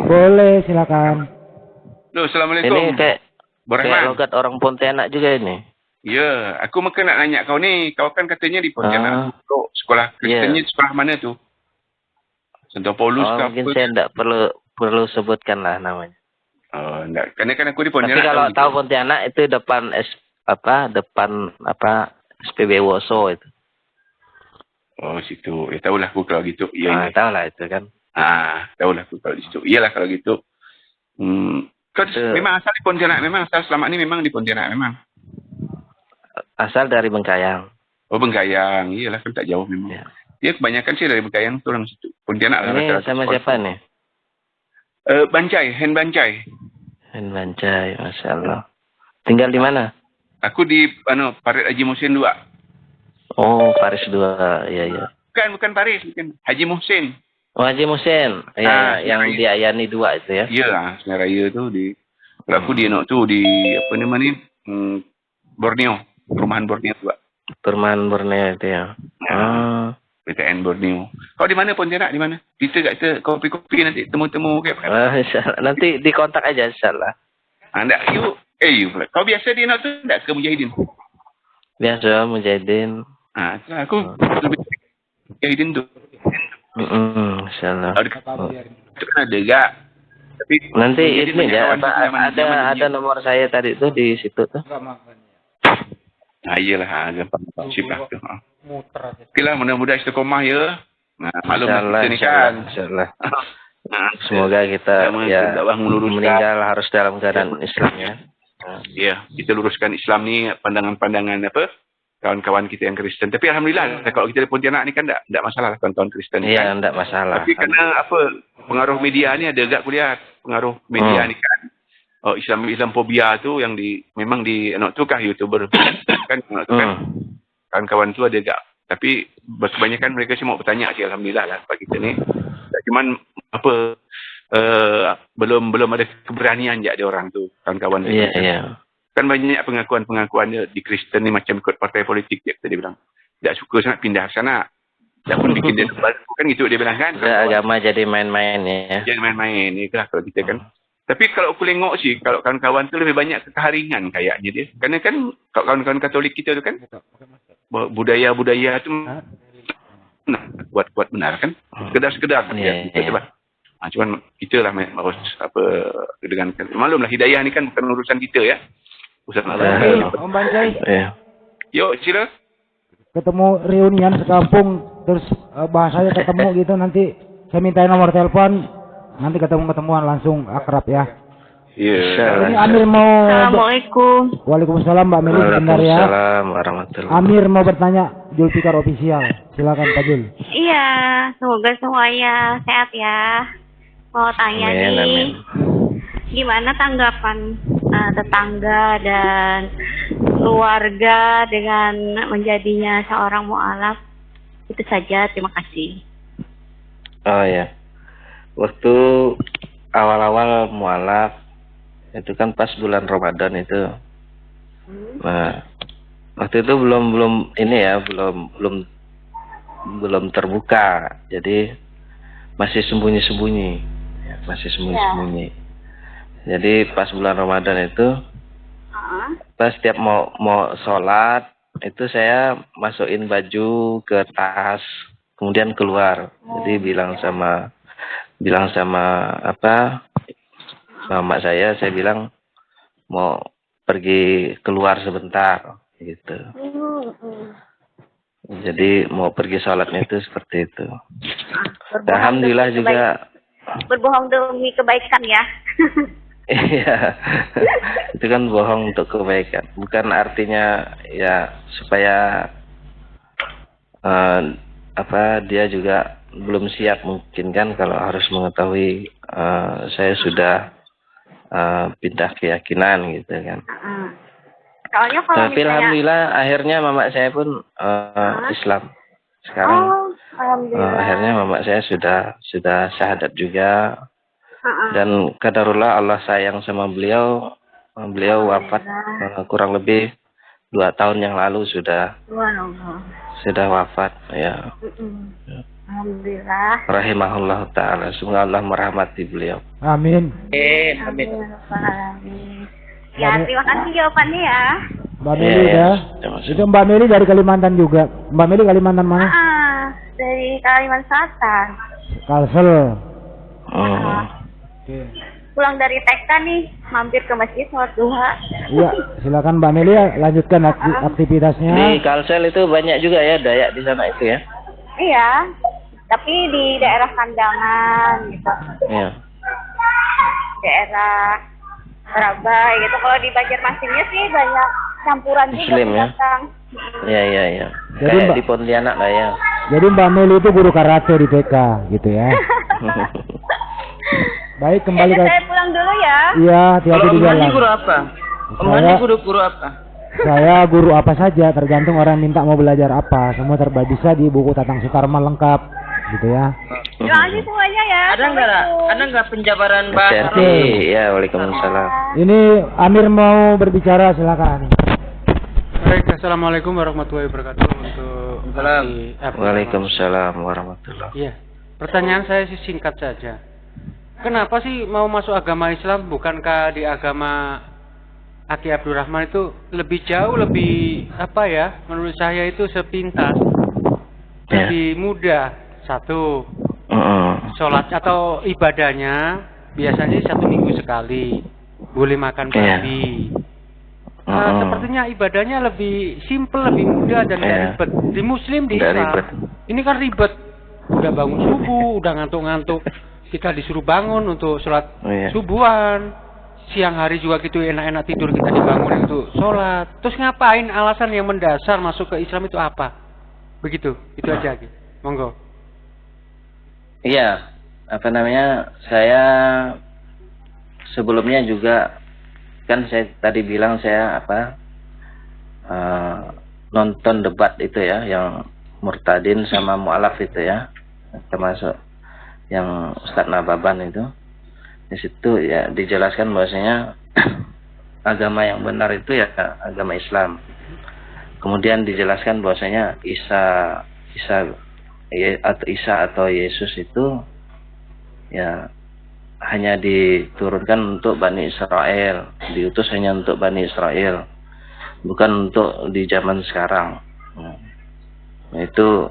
Boleh, silakan. Loh, Assalamualaikum. Ini kayak logat orang Pontianak juga ini. Ya, aku mungkin nak nanya kau ni. Kau kan katanya di Pontianak. Sekolah Kristennya sekolah mana tu? Contoh Paulus ke mungkin apa? saya tidak perlu sebutkan lah namanya. Oh, enggak. Karena kan aku di Pontianak. Tapi kalau tahu Pontianak itu depan SPB Woso itu. Oh, situ. Ya tahulah aku kalau gitu. Iya. Tahu lah itu kan. Tahulah aku kalau di situ. Iyalah kalau gitu. Kau memang asal di Pontianak, memang asal selama ini memang di Pontianak memang. Asal dari Bengkayang. Oh, Bengkayang. Iyalah kan tak jauh memang. Ya. Dia kebanyakan sih dari Bengkayang tu orang situ. Pontianak lah. Ini sama siapa nih? Bancai, Hen Bancai. Hen Bancai, Masya Allah. Tinggal di mana? Aku di Parit Haji Muhsin 2. Oh, Paris 2. Iya. Bukan Paris, bukan. Haji Muhsin. Oh, Haji Muhsin. Iya, yang di Ayani 2 itu ya. Iya, Sungai Raya tu di. Kalau aku di di apa namanya? Borneo, perumahan Borneo 2. Perumahan Borneo itu ya. PTN Borneo. Kau di mana Pontianak? Di mana? Kita kat kopi-kopi nanti temu-temu kayak apa? Nanti dikontak aja insyaallah. Enggak, you pula. Kau biasa di tu enggak ke Mujahidin? Biasa Mujahidin. Aku lebih Mujahidin tu. Insyaallah. Itu kan ada enggak? Tapi nanti ini ya, ada nomor saya tadi tuh di situ tuh. Iyalah, gampang chip lah tu. Okeylah, mudah-mudahan istiqomah ya. Maklum kita ni kan. Insyaallah. Semoga kita meninggal harus dalam keadaan Islam ya. Ya, kita luruskan Islam ni, pandangan-pandangan kawan-kawan kita yang Kristen. Tapi alhamdulillah kalau kita di Pontianak ni kan tak masalah kawan-kawan Kristen. Iya, tak masalah. Tapi kerana pengaruh media ni ada agak kuliah pengaruh media ni kan. Islamofobia tu yang memang di tu kah YouTuber kan kawan-kawan tu ada agak. Tapi kebanyakan mereka semua bertanya sih alhamdulillah lah bagi kita ni. Cuman belum ada keberanian je ada orang tu kawan-kawan. Iya. Kan banyak pengakuan dia di Kristen ni macam ikut partai politik dia bilang. Tak suka sangat pindah ke sana. Tak pun bikin dia baru kan gitu dia bilang kan. Agama jadi main-main ya. Jadi main-main ni lah kalau kita kan. Tapi kalau aku tengok sih, kalau kawan-kawan tu lebih banyak kekaharingan kayaknya dia. Kerana kan kawan-kawan Katolik kita tu kan, budaya-budaya tu buat benar kan. Sekedar. Cuman kita lah harus dengan maklumlah hidayah ni kan bukan urusan kita ya. Urusan Allah. Om Bancai. Yuk, sila. Ketemu reunian sekampung, terus bahasanya ketemu gitu, nanti saya minta nomor telepon. Nanti ketemuan langsung akrab ya. Iya. Ini Amir mau. Assalamualaikum. Waalaikumsalam Mbak Meli, sebentar ya. Waalaikumsalam warahmatullahi. Amir mau bertanya, Julfikar Official. Silakan Pak Jul. Iya, semoga semuanya sehat ya. Mau tanya nih, gimana tanggapan tetangga dan keluarga dengan menjadinya seorang mu'alaf? Itu saja, terima kasih. Oh ya. Waktu awal-awal mualaf itu kan pas bulan Ramadan itu. Nah, waktu itu belum terbuka. Jadi masih sembunyi-sembunyi. Jadi pas bulan Ramadan itu pas setiap mau sholat itu saya masukin baju ke tas, kemudian keluar. Jadi bilang sama mak saya bilang mau pergi keluar sebentar gitu. Jadi mau pergi sholatnya itu seperti itu. Alhamdulillah juga berbohong demi kebaikan ya. Iya. Itu kan bohong untuk kebaikan. Bukan artinya ya supaya dia juga belum siap mungkin kan kalau harus mengetahui saya sudah pindah keyakinan gitu kan. Soalnya kalau tapi alhamdulillah akhirnya mama saya pun Islam sekarang. Akhirnya mama saya sudah syahadat juga. Dan qadarullah Allah sayang sama beliau, Beliau wafat kurang lebih 2 tahun yang lalu sudah wafat ya. Alhamdulillah. Rahimahullah taala. Semoga Allah merahmati beliau. Amin. Amin. Ya, terima kasih jawabannya ya. Mbak Meli udah. Itu Mbak Meli dari Kalimantan juga. Mbak Meli Kalimantan mana? Dari Kalimantan Selatan. Kalsel. Oh. Oke. Pulang dari TK nih, mampir ke masjid sholat duha. Iya, silakan Mbak Meli ya, lanjutkan aktivitasnya. Di Kalsel itu banyak juga ya Dayak di sana itu ya. Iya, tapi di daerah Kandangan gitu. Iya. Daerah Rabai gitu. Kalau di Banjarmasinnya sih banyak campuran Muslim juga ya. pendatang. Iya. Jadi, Kayak Mbak- di Pontianak lah ya. Jadi Mbak Meli itu guru karate di TK gitu ya. Baik, kembali ke... Saya pulang dulu ya. Iya, hati-hati di jalan. guru apa? Guru apa? Saya guru apa saja, tergantung orang minta mau belajar apa. Semua bisa di buku Tatang Sutarman lengkap, gitu ya. Terima kasih semuanya ya. Ada nggak penjabaran bahasa SRT, ya Waalaikumsalam. Ini Amir mau berbicara, silakan. Baik, assalamualaikum warahmatullahi wabarakatuh untuk Waalaikumsalam warahmatullahi. Iya, pertanyaan saya sih singkat saja. Kenapa sih mau masuk agama Islam? Bukankah di agama Aki Abdurrahman itu lebih jauh, lebih apa ya? Menurut saya itu sepintas, lebih mudah. Satu, sholat atau ibadahnya biasanya 1 minggu sekali, boleh makan babi. Sepertinya ibadahnya lebih simple, lebih mudah dan tidak ribet. Di Muslim, di Islam, ini kan ribet. Udah bangun subuh, udah ngantuk-ngantuk, kita disuruh bangun untuk sholat subuhan. Siang hari juga gitu enak-enak tidur, kita dibangun untuk sholat. Terus ngapain? Alasan yang mendasar masuk ke Islam itu apa? Begitu, itu aja. Monggo. Iya, saya sebelumnya juga kan saya tadi bilang saya nonton debat itu ya, yang Murtadin sama Mu'alaf itu ya, termasuk yang Ustadz Nababan itu. Di situ ya dijelaskan bahwasanya agama yang benar itu ya agama Islam. Kemudian dijelaskan bahwasanya Isa atau Yesus itu ya hanya diturunkan untuk Bani Israel, diutus hanya untuk Bani Israel, bukan untuk di zaman sekarang. Nah, itu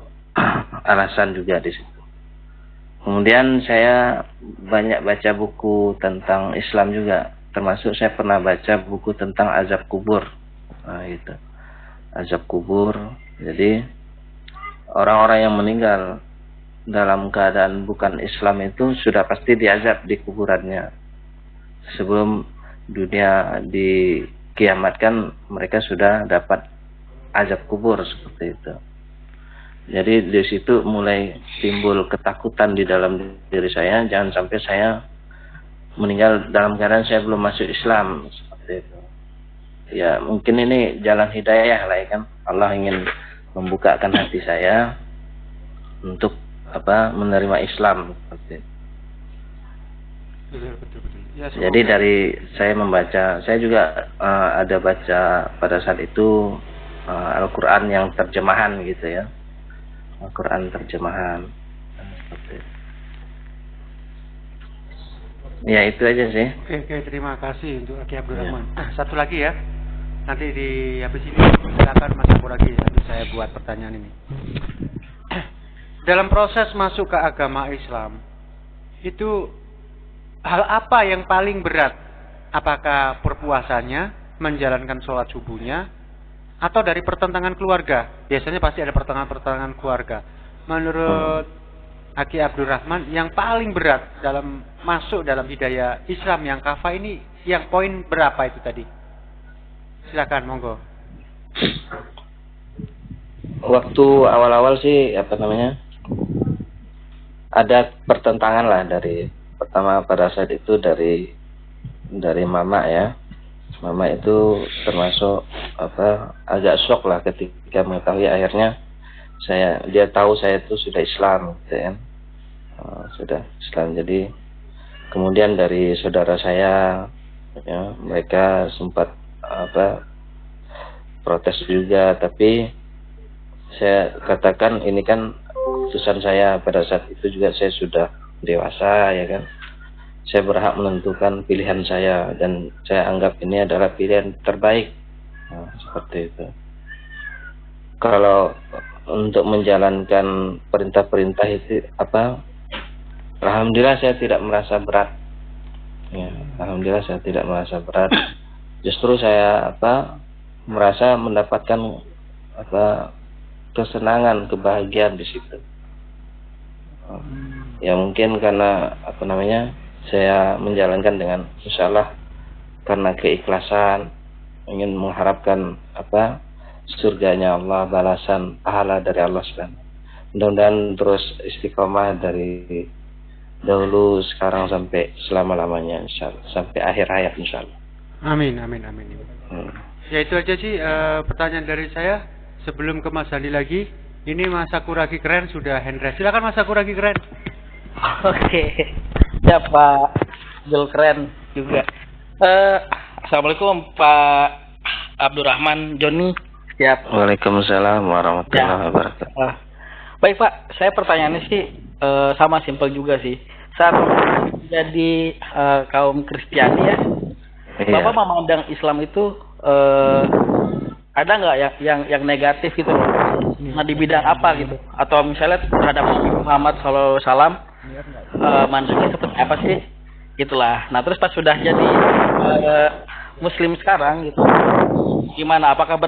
alasan juga di situ. Kemudian saya banyak baca buku tentang Islam juga, termasuk saya pernah baca buku tentang azab kubur. Nah, itu azab kubur. Jadi orang-orang yang meninggal dalam keadaan bukan Islam itu sudah pasti diazab di kuburannya. Sebelum dunia dikiamatkan, mereka sudah dapat azab kubur seperti itu. Jadi di situ mulai timbul ketakutan di dalam diri saya, jangan sampai saya meninggal dalam keadaan saya belum masuk Islam seperti itu. Ya mungkin ini jalan hidayah lah ya kan. Allah ingin membukakan hati saya untuk menerima Islam seperti itu. Betul. Ya, jadi dari saya membaca, saya juga ada baca pada saat itu Al-Quran yang terjemahan gitu ya. Al-Quran terjemahan seperti itu. Ya itu aja sih. Oke, terima kasih untuk Aki Abdurrahman. Satu lagi ya, nanti di habis ini silakan Mas Abu lagi nanti saya buat pertanyaan ini. Dalam proses masuk ke agama Islam itu hal apa yang paling berat? Apakah perpuasannya, menjalankan sholat subuhnya, atau dari pertentangan keluarga? Biasanya pasti ada pertentangan keluarga. Menurut Aki Abdurrahman, yang paling berat dalam masuk dalam hidayah Islam yang kafah ini, yang poin berapa itu tadi? Silakan, monggo. Waktu awal-awal sih ada pertentangan lah dari pertama pada saat itu dari mama ya. Mama itu termasuk agak shock lah ketika mengetahui akhirnya dia tahu saya itu sudah Islam gitu ya. Sudah Islam. Jadi kemudian dari saudara saya ya mereka sempat protes juga, tapi saya katakan ini kan keputusan saya pada saat itu juga. Saya sudah dewasa ya kan, saya berhak menentukan pilihan saya dan saya anggap ini adalah pilihan terbaik. Nah, seperti itu. Kalau untuk menjalankan perintah-perintah itu alhamdulillah saya tidak merasa berat. Ya, alhamdulillah saya tidak merasa berat. Justru saya merasa mendapatkan kesenangan, kebahagiaan di situ. Ya mungkin karena saya menjalankan dengan insyaallah karena keikhlasan, ingin mengharapkan surganya Allah, balasan pahala dari Allah SWT. Mudah-mudahan terus istiqomah dari dahulu, sekarang sampai selama-lamanya insyaallah, sampai akhir hayat insyaallah. Amin. Ya itu aja sih pertanyaan dari saya. Sebelum ke Mas Handi lagi, ini Mas Sakuragi keren sudah hand raise. Silakan Mas Sakuragi keren. Oke. Ya Pak Jul keren juga. Assalamualaikum Pak Abdurrahman Joni. Siap. Waalaikumsalam warahmatullahi wabarakatuh. Baik Pak, saya pertanyaannya sih sama simpel juga sih. Saat jadi kaum Kristiani ya, Iya. Bapak memandang Islam itu ada nggak yang negatif gitu? Nah di bidang apa gitu? Atau misalnya terhadap Nabi Muhammad SAW mandangnya seperti apa sih? Itulah. Nah terus pas sudah jadi Muslim sekarang gitu, gimana? Apakah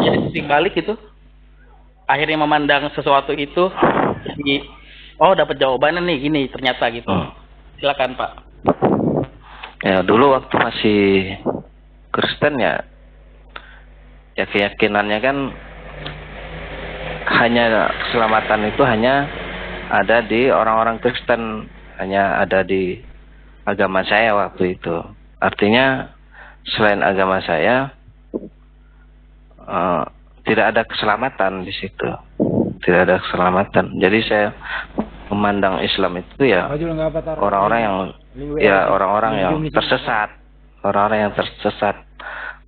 jadi titik balik gitu? Akhirnya memandang sesuatu itu dapat jawabannya nih gini ternyata gitu. Silakan Pak. Ya dulu waktu masih Kristen ya keyakinannya kan hanya keselamatan itu hanya ada di orang-orang Kristen, hanya ada di agama saya waktu itu. Artinya selain agama saya tidak ada keselamatan di situ, tidak ada keselamatan. Jadi saya memandang Islam itu ya orang-orang yang tersesat,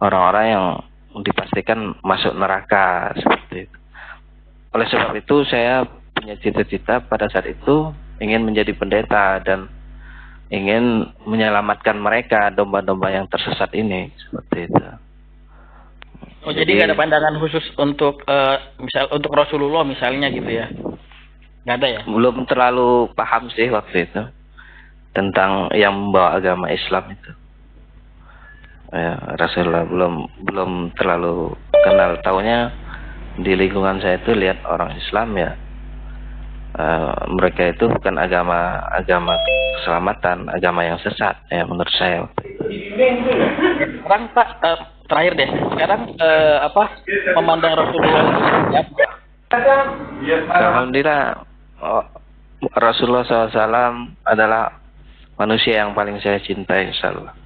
orang-orang yang dipastikan masuk neraka seperti itu. Oleh sebab itu saya punya cita-cita pada saat itu ingin menjadi pendeta dan ingin menyelamatkan mereka, domba-domba yang tersesat ini seperti itu. Oh jadi nggak ada pandangan khusus untuk untuk Rasulullah misalnya gitu ya? Nggak ada ya? Belum terlalu paham sih waktu itu tentang yang membawa agama Islam itu. Ya, Rasulullah belum terlalu kenal. Taunya di lingkungan saya itu lihat orang Islam ya, mereka itu bukan agama keselamatan, agama yang sesat ya menurut saya. Sekarang Pak terakhir deh. Sekarang memandang Rasulullah ya? Alhamdulillah Rasulullah SAW adalah manusia yang paling saya cintai insyaallah.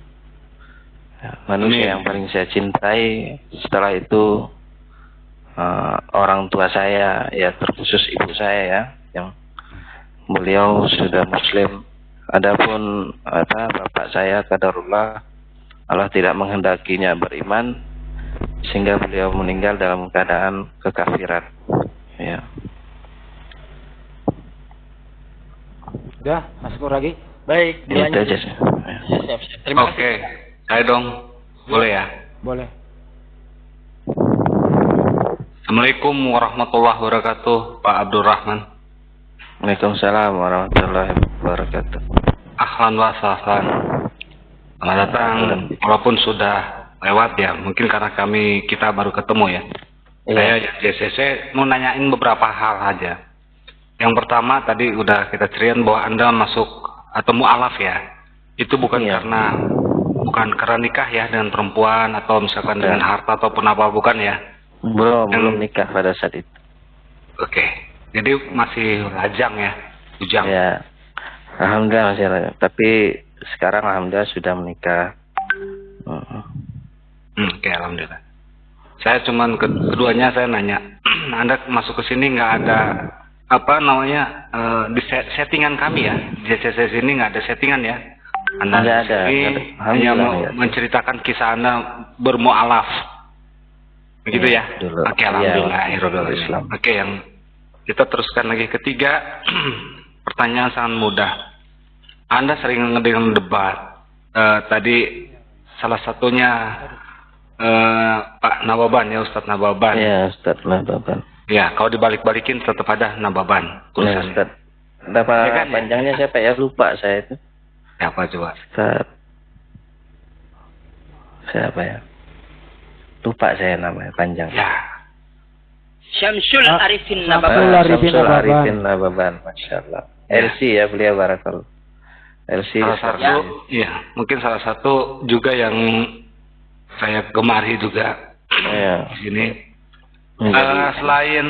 Ya, manusia yang paling saya cintai. Setelah itu orang tua saya ya, terkhusus ibu saya ya, yang beliau sudah Muslim. Adapun bapak saya qadarullah Allah tidak menghendakinya beriman sehingga beliau meninggal dalam keadaan kekafiran. Ya. Udah, masuk lagi. Baik, Itu dilanjut. aja sih. Ya. Siap. Terima kasih. Oke, saya dong. Boleh ya? Boleh. Assalamualaikum warahmatullahi wabarakatuh, Pak Abdurrahman. Waalaikumsalam warahmatullahi wabarakatuh. Ahlan wa sahlan. Selamat datang. Walaupun sudah lewat ya, mungkin karena kita baru ketemu ya. Saya JCC mau nanyain beberapa hal aja. Yang pertama tadi udah kita ceritain bahwa Anda masuk atau mu'alaf ya. Itu bukan karena nikah ya dengan perempuan atau misalkan dengan harta ataupun apa, bukan ya? Belum nikah pada saat itu. Oke. Jadi masih lajang ya, bujang. Ya. Alhamdulillah masih lajang. Tapi sekarang alhamdulillah sudah menikah. Oke, alhamdulillah. Saya cuman keduanya saya nanya, Anda masuk ke sini nggak ada di settingan kami ya, di JCC sini nggak ada settingan ya, Anda Nggak ada. ini hanya Alhamdulillah, ya. menceritakan kisah Anda bermualaf. Begitu ya? Dulu. Oke, alhamdulillah. Ya, Rabbil Islam. Oke, yang kita teruskan lagi ketiga. Pertanyaan sangat mudah. Anda sering dengan debat. Tadi salah satunya Pak Nababan ya, Ustadz Nababan. Ya, Ustadz Nababan. Ya, kalau dibalik-balikin tetap ada Nababan. Ya, Tulisannya. Ustadz. Berapa Ya kan, ya? panjangnya siapa ya? Lupa saya itu. Siapa coba? Ustadz. Siapa ya? Lupa saya namanya panjang. Ya. Syamsul Arifin Syamsul Nababan. Arifin Syamsul Nababan. Arifin Nababan, Masya Allah. LC ya beliau, barakallah. LC. Salah satu, ya, mungkin salah satu juga yang saya gemari juga Ya. di sini. Selain,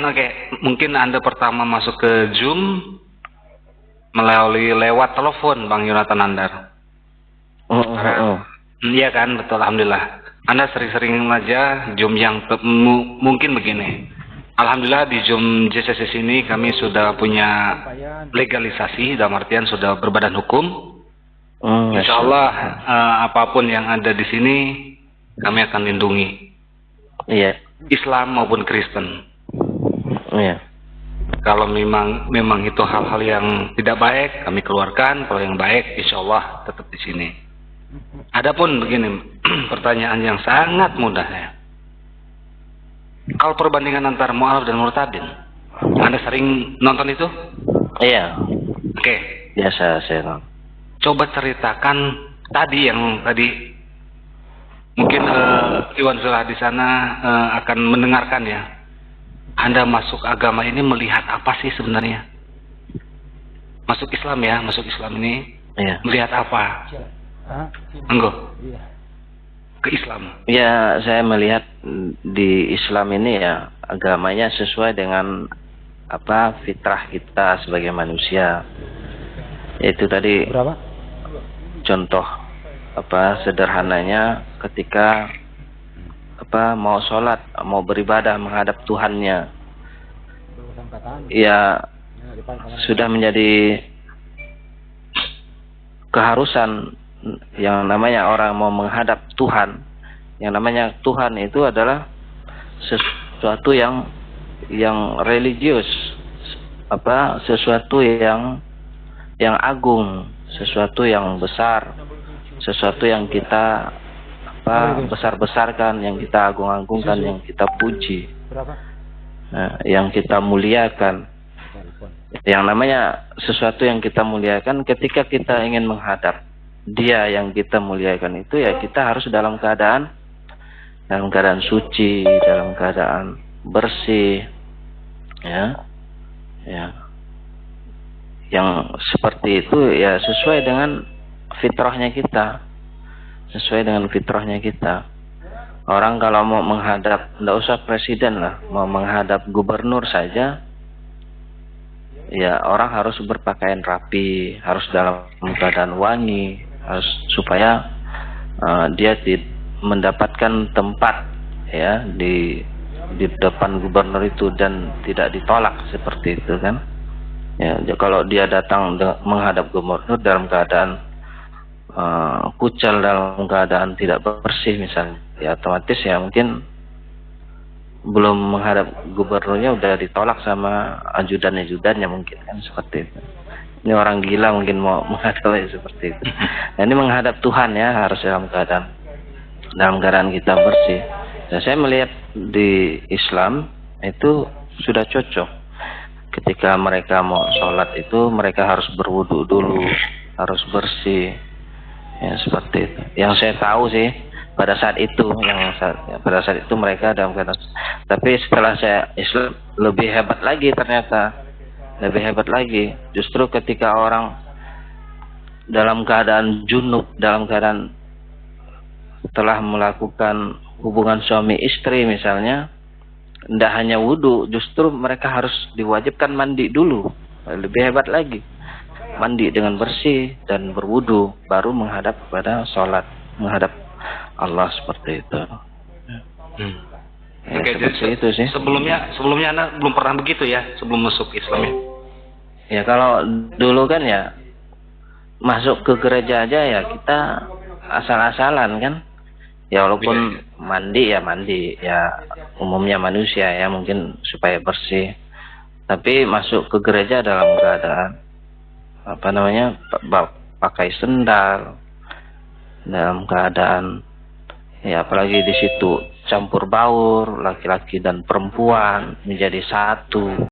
mungkin Anda pertama masuk ke Zoom melalui lewat telepon, Bang Yonatan Andar. Iya kan, betul, alhamdulillah. Anda sering-sering aja Zoom yang mungkin begini. Alhamdulillah di Zoom JCC sini kami sudah punya legalisasi, dalam artian sudah berbadan hukum. Insya Allah apapun yang ada di sini kami akan lindungi. Iya. Islam maupun Kristen. Iya. Kalau memang itu hal-hal yang tidak baik kami keluarkan. Kalau yang baik Insya Allah tetap di sini. Adapun begini pertanyaan yang sangat mudah ya. Kalau perbandingan antara mu'alaf dan murtadin, Anda sering nonton itu? Iya. Oke. Biasa saya nonton. Coba ceritakan tadi mungkin Iwan Surah di sana akan mendengarkan ya. Anda masuk agama ini melihat apa sih sebenarnya? Masuk Islam ya, masuk Islam ini melihat apa? Enggak. Ke Islam. Ya, saya melihat di Islam ini ya agamanya sesuai dengan fitrah kita sebagai manusia. Itu tadi contoh sederhananya ketika mau sholat, mau beribadah menghadap Tuhannya, ya sudah menjadi keharusan. Yang namanya orang mau menghadap Tuhan, yang namanya Tuhan itu adalah sesuatu yang religius, sesuatu yang agung, sesuatu yang besar, sesuatu yang kita besar-besarkan, yang kita agung-agungkan, yang kita puji, yang kita muliakan. Yang namanya sesuatu yang kita muliakan, ketika kita ingin menghadap Dia yang kita muliakan itu, ya kita harus dalam keadaan suci, dalam keadaan bersih, ya. Yang seperti itu ya sesuai dengan fitrahnya kita. Sesuai dengan fitrahnya kita. Orang kalau mau menghadap, tidak usah presiden lah, mau menghadap gubernur saja, ya orang harus berpakaian rapi, harus dalam keadaan wangi, harus supaya dia mendapatkan tempat ya di depan gubernur itu dan tidak ditolak seperti itu kan. Ya, kalau dia datang menghadap gubernur dalam keadaan kucel, dalam keadaan tidak bersih misalnya, ya otomatis ya mungkin belum menghadap gubernurnya udah ditolak sama ajudan-ajudannya mungkin kan, seperti itu. Ini orang gila mungkin mau menghadap seperti itu. Nah, ini menghadap Tuhan ya harus dalam keadaan kita bersih. Dan saya melihat di Islam itu sudah cocok. Ketika mereka mau sholat itu mereka harus berwudu dulu, harus bersih. Ya seperti itu. Yang saya tahu sih pada saat itu mereka dalam keadaan. Tapi setelah saya Islam lebih hebat lagi ternyata. Lebih hebat lagi, justru ketika orang dalam keadaan junub, dalam keadaan telah melakukan hubungan suami istri misalnya, tidak hanya wudhu, justru mereka harus diwajibkan mandi dulu. Lebih hebat lagi, mandi dengan bersih dan berwudhu, baru menghadap kepada sholat, menghadap Allah seperti itu. Ya, oke, jadi itu sih. Sebelumnya Anda belum pernah begitu ya sebelum masuk Islam ya? Ya kalau dulu kan ya masuk ke gereja aja ya kita asal-asalan kan. Ya walaupun mandi ya umumnya manusia ya mungkin supaya bersih. Tapi masuk ke gereja dalam keadaan pakai sendal, dalam keadaan ya apalagi di situ campur baur laki-laki dan perempuan menjadi satu.